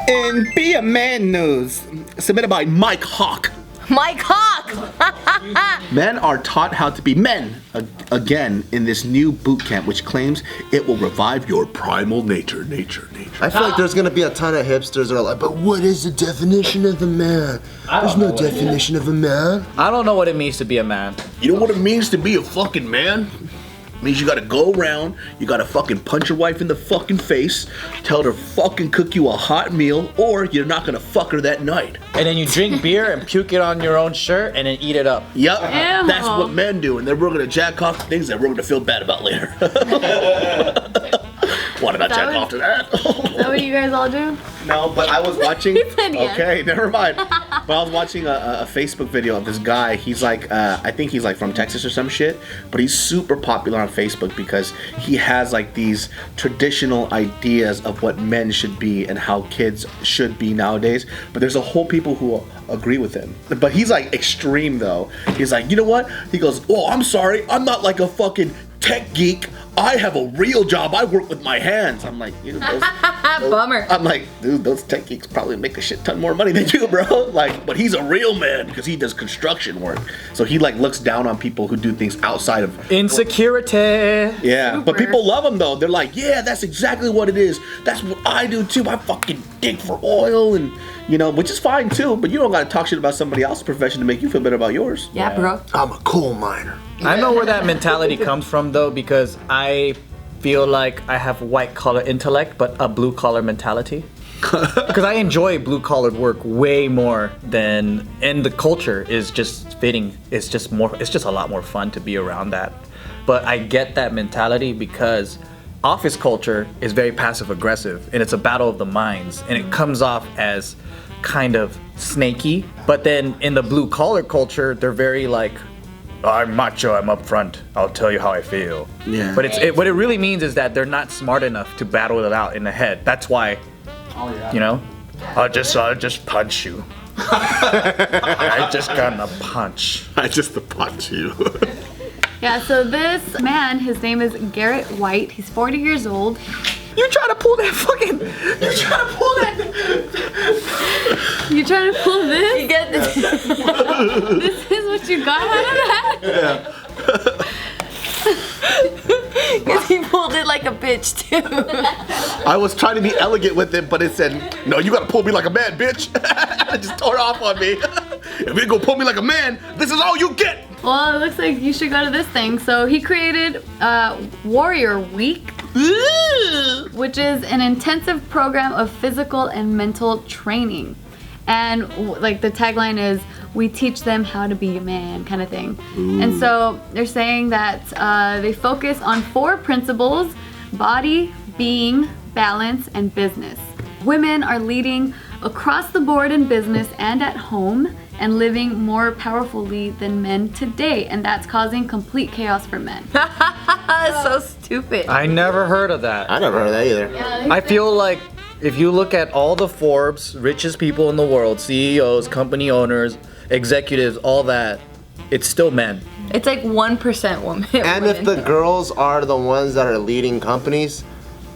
In Be a Man news, submitted by Mike Hawk. Mike Hawk! Men are taught how to be men again in this new boot camp, which claims it will revive your primal nature. I feel like there's gonna be a ton of hipsters that are like, but what is the definition of a man? There's no definition of a man. I don't know what it means to be a man. You know what it means to be a fucking man? It means you gotta go around, you gotta fucking punch your wife in the fucking face, tell her to fucking cook you a hot meal, or you're not gonna fuck her that night. And then you drink beer and puke it on your own shirt and then eat it up. Yep, that's what men do, and then we're gonna jack off to things that we're gonna feel bad about later. Why did I jack off to that? Is that what you guys all do? No, but I was watching. Yeah. Okay, never mind. But I was watching a Facebook video of this guy. He's like, I think he's like from Texas or some shit. But he's super popular on Facebook because he has like these traditional ideas of what men should be and how kids should be nowadays. But there's a whole people who agree with him. But he's like extreme though. He's like, you know what? He goes, oh, I'm sorry, I'm not like a fucking tech geek. I have a real job. I work with my hands. I'm like, dude, Bummer. I'm like, dude, those tech geeks probably make a shit ton more money than you, bro. Like, but he's a real man because he does construction work. So he like looks down on people who do things outside of insecurity. Yeah, but people love him though. They're like, yeah, that's exactly what it is. That's what I do too. I fucking dig for oil and which is fine too. But you don't gotta talk shit about somebody else's profession to make you feel better about yours. Yeah, bro. I'm a coal miner. I know where that mentality comes from though, because I feel like I have white collar intellect but a blue collar mentality. Because I enjoy blue collared work way more than, and the culture is just fitting. It's just a lot more fun to be around that. But I get that mentality because office culture is very passive aggressive and it's a battle of the minds and it comes off as kind of snaky. But then in the blue collar culture, they're very like, I'm macho, I'm upfront, I'll tell you how I feel. Yeah. But what it really means is that they're not smart enough to battle it out in the head. That's why, I'll just punch you. I just gonna punch. I just punch you. Yeah, so this man, his name is Garrett White. He's 40 years old. You trying to pull that fucking, You trying to pull this? You get this? This is what you got out of that? Yeah. Because he pulled it like a bitch too. I was trying to be elegant with it, but it said, no, you gotta pull me like a man, bitch. It just tore off on me. If you gonna pull me like a man, this is all you get. Well, it looks like you should go to this thing. So he created Warrior Week, which is an intensive program of physical and mental training. And like the tagline is, we teach them how to be a man, kind of thing. Ooh. And so they're saying that they focus on 4 principles: body, being, balance, and business. Women are leading across the board in business and at home and living more powerfully than men today, and that's causing complete chaos for men. So stupid. I never heard of that. I never heard of that either. Yeah, I feel like if you look at all the Forbes richest people in the world, CEOs, company owners, executives, all that, it's still men. It's like 1% women. And if the girls are the ones that are leading companies,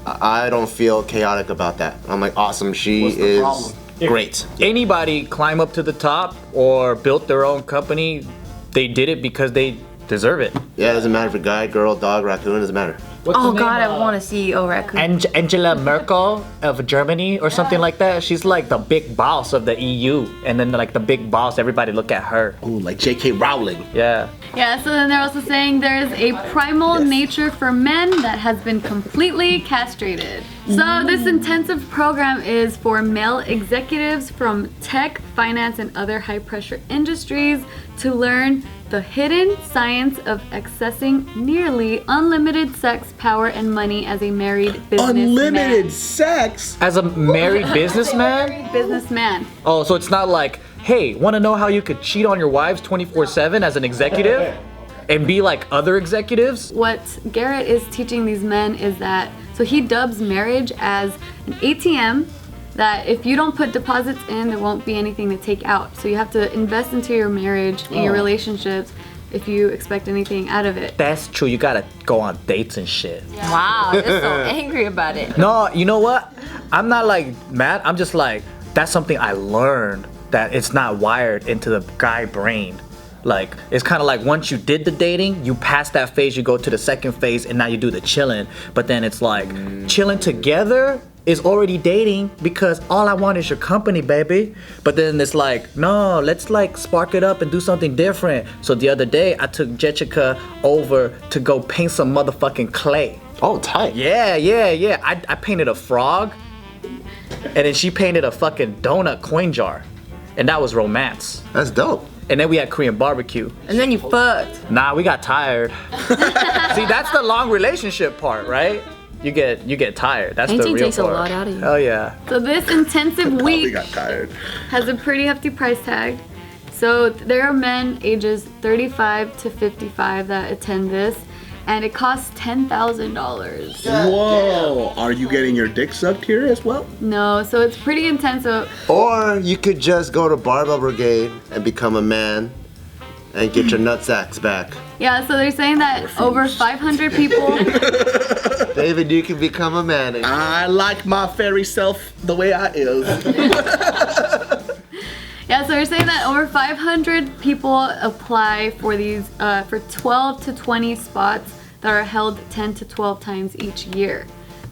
I don't feel chaotic about that. I'm like, awesome, she is great. Anybody climb up to the top or built their own company, they did it because they deserve it. Yeah, it doesn't matter if you're guy, girl, dog, raccoon, it doesn't matter. Oh God, I want a CEO raccoon. Angela Merkel of Germany or something like that. She's like the big boss of the EU, and then like the big boss, everybody look at her. Ooh, like J.K. Rowling. Yeah. Yeah, so then they're also saying there's a primal nature for men that has been completely castrated. So this intensive program is for male executives from tech, finance, and other high-pressure industries to learn the hidden science of accessing nearly unlimited sex, power, and money as a married businessman. Unlimited sex? As a married businessman? Married businessman. Oh, so it's not like, hey, want to know how you could cheat on your wives 24/7 as an executive and be like other executives? What Garrett is teaching these men is that, so he dubs marriage as an ATM that if you don't put deposits in, there won't be anything to take out. So you have to invest into your marriage and your relationships if you expect anything out of it. That's true. You gotta go on dates and shit. Wow, they're so angry about it. No, you know what? I'm not like mad. I'm just like, that's something I learned that it's not wired into the guy brain. Like, it's kind of like once you did the dating, you pass that phase, you go to the second phase, and now you do the chilling. But then it's like, chilling together is already dating because all I want is your company, baby. But then it's like, no, let's like spark it up and do something different. So the other day, I took Jessica over to go paint some motherfucking clay. Oh, tight. Yeah. I painted a frog, and then she painted a fucking donut coin jar. And that was romance. That's dope. And then we had Korean barbecue. And then you fucked. Nah, we got tired. See, that's the long relationship part, right? You get tired. That's the Painting real takes part. a lot out of you. Oh yeah. So this intensive We week got tired. has a pretty hefty price tag. So there are men ages 35 to 55 that attend this, and it costs $10,000. Whoa! Are you getting your dick sucked here as well? No, so it's pretty intense. So Or you could just go to Barbell Brigade and become a man and get your nutsacks back. yeah, so they're saying that over 500 people. David, you can become a man. I like my fairy self the way I is. Yeah, so they're saying that over 500 people apply for these for 12 to 20 spots that are held 10 to 12 times each year.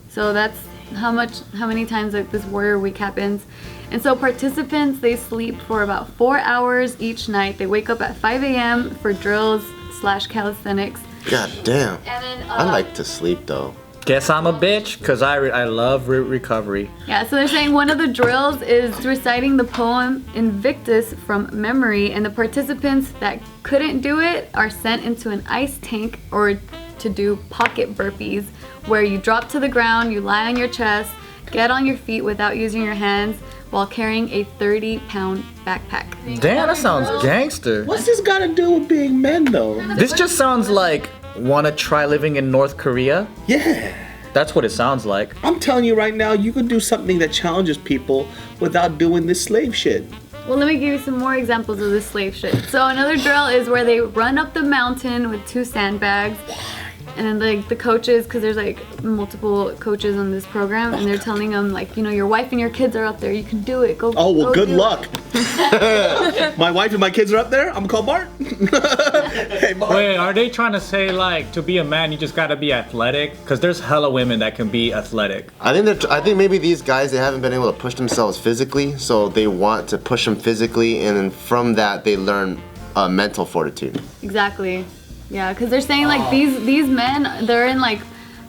So that's how many times like this Warrior Week happens. And so participants, they sleep for about 4 hours each night. They wake up at 5 a.m. for drills / calisthenics. God damn. And then I like to sleep though. Guess I'm a bitch, cause I love recovery. yeah, so they're saying one of the drills is reciting the poem Invictus from memory, and the participants that couldn't do it are sent into an ice tank or to do pocket burpees, where you drop to the ground, you lie on your chest, get on your feet without using your hands while carrying a 30-pound backpack. Damn, that sounds gangster. What's this got to do with being men, though? This just sounds like, wanna try living in North Korea? Yeah. That's what it sounds like. I'm telling you right now, you could do something that challenges people without doing this slave shit. Well, let me give you some more examples of this slave shit. So another drill is where they run up the mountain with 2 sandbags. And then like the coaches, because there's like multiple coaches on this program, and they're telling them like, you know, your wife and your kids are up there, you can do it, go. Oh, well, go good do luck. My wife and my kids are up there. I'm gonna call Bart. Hey, Bart. Wait, are they trying to say like to be a man you just gotta be athletic? Because there's hella women that can be athletic. I think maybe these guys, they haven't been able to push themselves physically, so they want to push them physically, and then from that they learn mental fortitude. Exactly. Yeah, because they're saying like these men, they're in like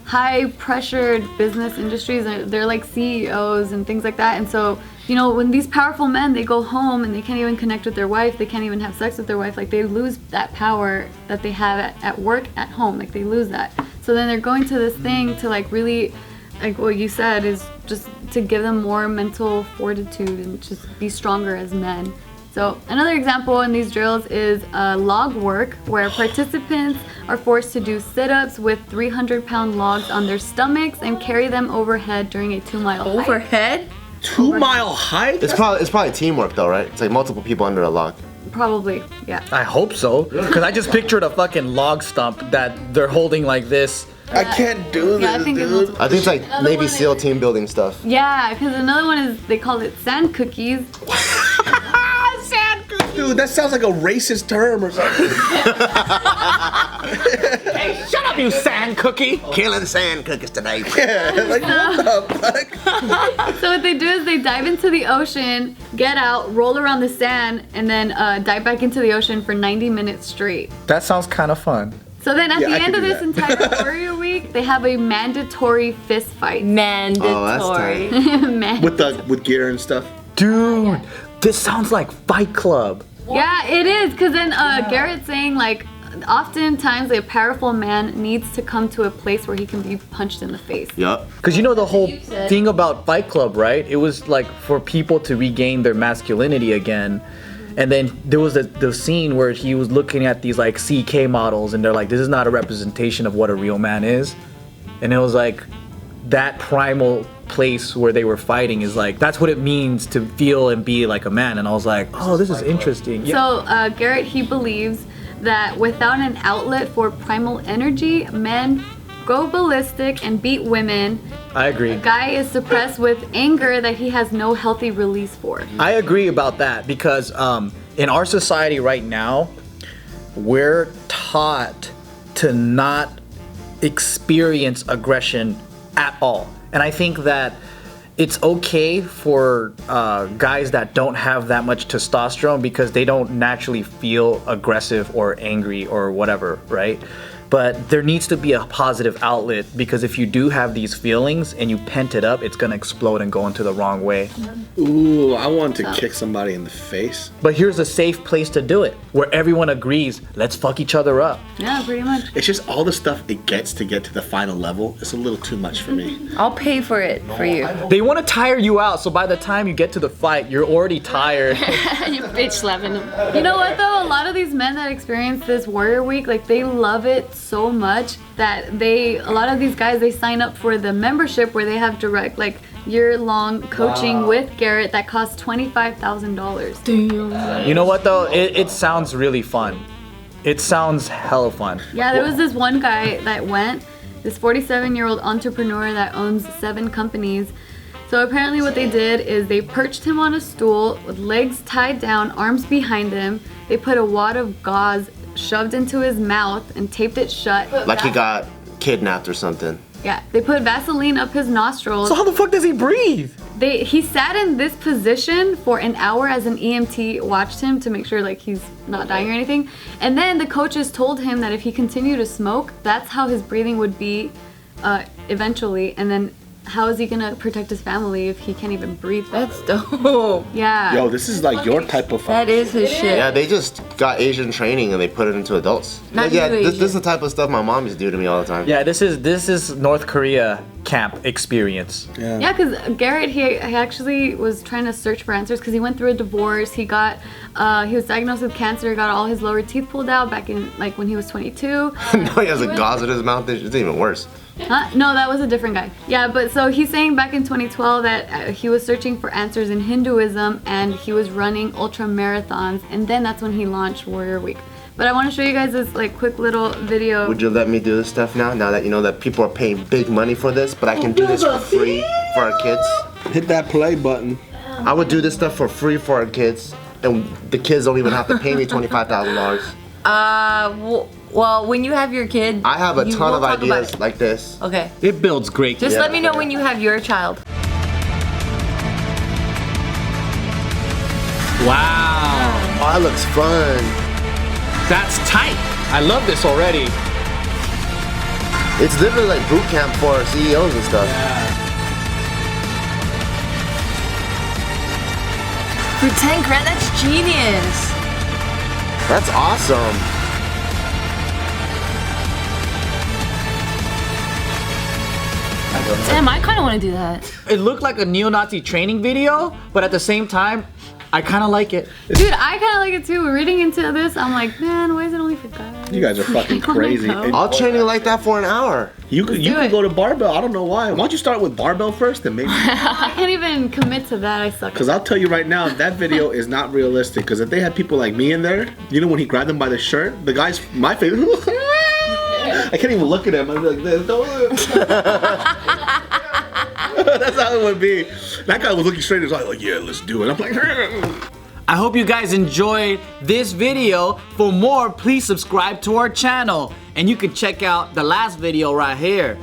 high pressured business industries, and they're like CEOs and things like that. And so, you know, when these powerful men, they go home and they can't even connect with their wife, they can't even have sex with their wife, like they lose that power that they have at work, at home, like they lose that. So then they're going to this thing to like really, like what you said, is just to give them more mental fortitude and just be stronger as men. So another example in these drills is log work, where participants are forced to do sit-ups with 300-pound logs on their stomachs and carry them overhead during a 2-mile hike. Overhead? 2-mile hike? It's probably teamwork though, right? It's like multiple people under a log. Probably, yeah. I hope so, because I just pictured a fucking log stump that they're holding like this. I can't do Yeah, I this, think it's dude. multiple. I think it's like Another Navy one SEAL is- team building stuff. Yeah, because another one is, they call it sand cookies. Dude, that sounds like a racist term or something. Hey, shut up, you sand cookie! Killing sand cookies today. Yeah, like what the fuck? So what they do is they dive into the ocean, get out, roll around the sand, and then dive back into the ocean for 90 minutes straight. That sounds kind of fun. So then at Yeah, the I end could of do this entire Warrior Week, they have a mandatory fist fight. Mandatory. Man. With gear and stuff. Dude, this sounds like Fight Club. Yeah, it is, because then Garrett's saying like, oftentimes a powerful man needs to come to a place where he can be punched in the face. Yup. Because you know the whole thing about Fight Club, right? It was like for people to regain their masculinity again. And then there was the scene where he was looking at these like CK models, and they're like, this is not a representation of what a real man is. And it was like, that primal place where they were fighting is like, that's what it means to feel and be like a man. And I was like, oh, this is interesting. So Garrett, he believes that without an outlet for primal energy, men go ballistic and beat women. I agree. A guy is suppressed with anger that he has no healthy release for. I agree about that because in our society right now, we're taught to not experience aggression at all. And I think that it's okay for guys that don't have that much testosterone because they don't naturally feel aggressive or angry or whatever, right? But there needs to be a positive outlet because if you do have these feelings and you pent it up, it's gonna explode and go into the wrong way. Ooh, I want to kick somebody in the face. But here's a safe place to do it, where everyone agrees, let's fuck each other up. Yeah, pretty much. It's just all the stuff it gets to get to the final level. It's a little too much for me. I'll pay for it for you. They want to tire you out, so by the time you get to the fight, you're already tired. You bitch slapping them. You know what though? A lot of these men that experience this Warrior Week, like they love it so much that a lot of these guys, they sign up for the membership where they have direct like year-long coaching with Garrett that costs $25,000. You know what though? It sounds really fun. It sounds hella fun. Yeah, there was this one guy that went, this 47-year-old entrepreneur that owns 7 companies. So apparently what they did is they perched him on a stool with legs tied down, arms behind him. They put a wad of gauze shoved into his mouth and taped it shut. Like he got kidnapped or something. Yeah, they put Vaseline up his nostrils. So how the fuck does he breathe? He sat in this position for an hour as an EMT watched him to make sure like he's not dying or anything. And then the coaches told him that if he continued to smoke, that's how his breathing would be eventually. And then how is he gonna protect his family if he can't even breathe? That's dope. Yeah. Yo, this is like your type of That is his shit. Yeah, they just got Asian training and they put it into adults. Not yeah, you, this is Asian. the type of stuff my mom used to do to me all the time. Yeah, this is North Korea camp experience. Yeah, because Garrett, he actually was trying to search for answers because he went through a divorce. He was diagnosed with cancer, got all his lower teeth pulled out back in like when he was 22. Now he has a gauze in his mouth. It's even worse. Huh? No, that was a different guy. Yeah, but so he's saying back in 2012 that he was searching for answers in Hinduism and he was running ultra marathons, and then that's when he launched Warrior Week. But I want to show you guys this like quick little video. Would you let me do this stuff now? Now that you know that people are paying big money for this, but I can do this for free for our kids. Hit that play button. I would do this stuff for free for our kids, and the kids don't even have to pay me $25,000. Well, when you have your kid, I have a you ton will of talk about ideas it. like this. Okay. It builds great. Just Yeah. let me know when you have your child. Wow. Oh, that looks fun. That's tight. I love this already. It's literally like boot camp for CEOs and stuff. For 10 grand, that's genius. That's awesome. Damn, I kind of want to do that. It looked like a neo-Nazi training video, but at the same time, I kind of like it. Dude, I kind of like it too. Reading into this, I'm like, man, why is it only for guys? You guys are fucking I wanna crazy. go. And I'll train you like that for an hour. you could do it. go to barbell. I don't know why. Why don't you start with barbell first, then maybe? I can't even commit to that. I suck. Because I'll tell you right now, that video is not realistic. Because if they had people like me in there, you know when he grabbed them by the shirt, the guy's my face. I can't even look at him. I'd be like this. That's how it would be. That guy was looking straight. He's like, yeah, let's do it. I'm like, I hope you guys enjoyed this video. For more, please subscribe to our channel. And you can check out the last video right here.